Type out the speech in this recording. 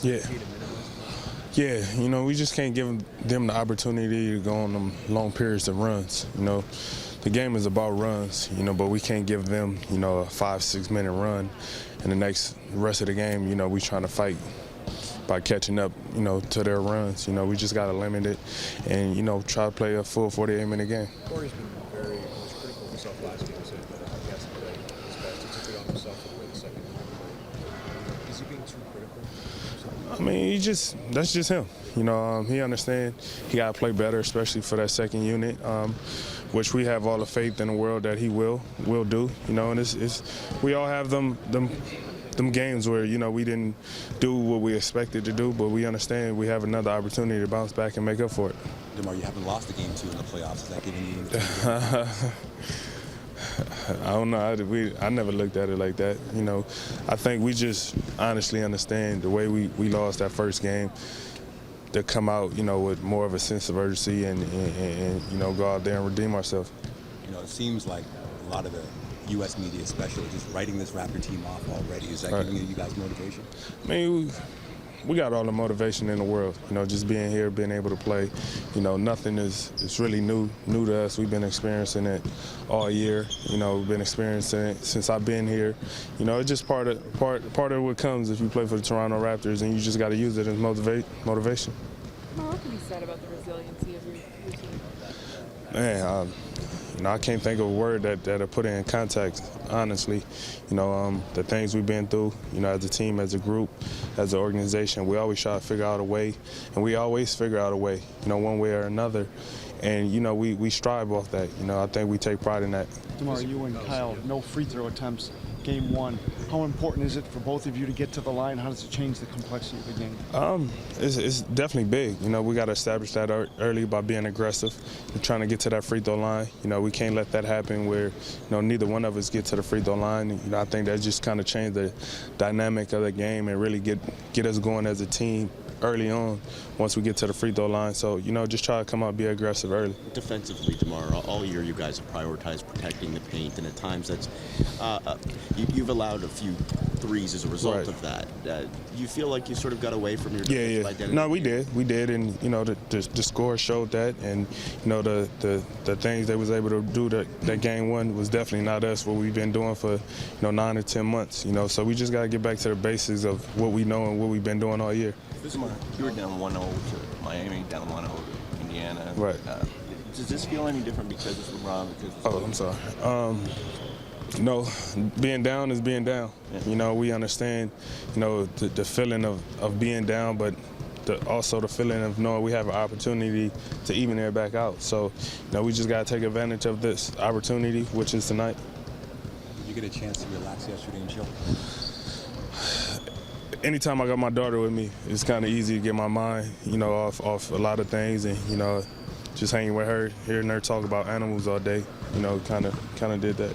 Yeah. Yeah, we just can't give them the opportunity to go on them long periods of runs. The game is about runs, but we can't give them, a 5-6 minute run. And the rest of the game, we trying to fight by catching up, to their runs. We just got to limit it and, try to play a full 48-minute game. Corey's been very critical of himself last game. He said that yesterday his best. He took it on himself to win the second half. Is he being too critical? I mean, that's just him. He understands he got to play better, especially for that second unit, which we have all the faith in the world that he will do. And we all have them games where, we didn't do what we expected to do, but we understand we have another opportunity to bounce back and make up for it. DeMar, you haven't lost a game 2 in the playoffs. Is that giving you I don't know. I never looked at it like that. I think we just honestly understand the way we lost that first game, to come out, with more of a sense of urgency and go out there and redeem ourselves. It seems like a lot of the U.S. media especially just writing this Raptor team off already. Is that giving you guys motivation? I mean, we got all the motivation in the world, just being here, being able to play. Nothing is really new to us. We've been experiencing it all year. We've been experiencing it since I've been here. It's just part of what comes if you play for the Toronto Raptors, and you just got to use it as motivation. What can be said about the resiliency of your team? Man, I can't think of a word that I put it in context, honestly. The things we've been through, as a team, as a group, as an organization, we always try to figure out a way, and we always figure out a way, one way or another. And, we strive off that. I think we take pride in that. DeMar, you and Kyle, no free throw attempts, game 1. How important is it for both of you to get to the line? How does it change the complexity of the game? It's definitely big. We got to establish that early by being aggressive and trying to get to that free throw line. We can't let that happen where, neither one of us get to the free throw line. I think that just kind of changed the dynamic of the game and really get us going as a team early on once we get to the free throw line. So, just try to come out, be aggressive early. Defensively, DeMar, all year you guys have prioritized protecting the paint, and at times that's you've allowed a few threes as a result of that. You feel like you sort of got away from your defensive identity? No, we did, and the score showed that, and the things they was able to do that game 1 was definitely not us, what we've been doing for 9 or 10 months. So we just got to get back to the basics of what we know and what we've been doing all year. You were down 1-0 to Miami, down 1-0 to Indiana. Right. Does this feel any different because it's LeBron? I'm sorry. No, being down is being down. Yeah. We understand, the feeling of being down, but also the feeling of knowing we have an opportunity to even it back out. So, we just got to take advantage of this opportunity, which is tonight. Did you get a chance to relax yesterday and chill? Anytime I got my daughter with me, it's kind of easy to get my mind, off a lot of things, and just hanging with her, hearing her talk about animals all day, kind of did that.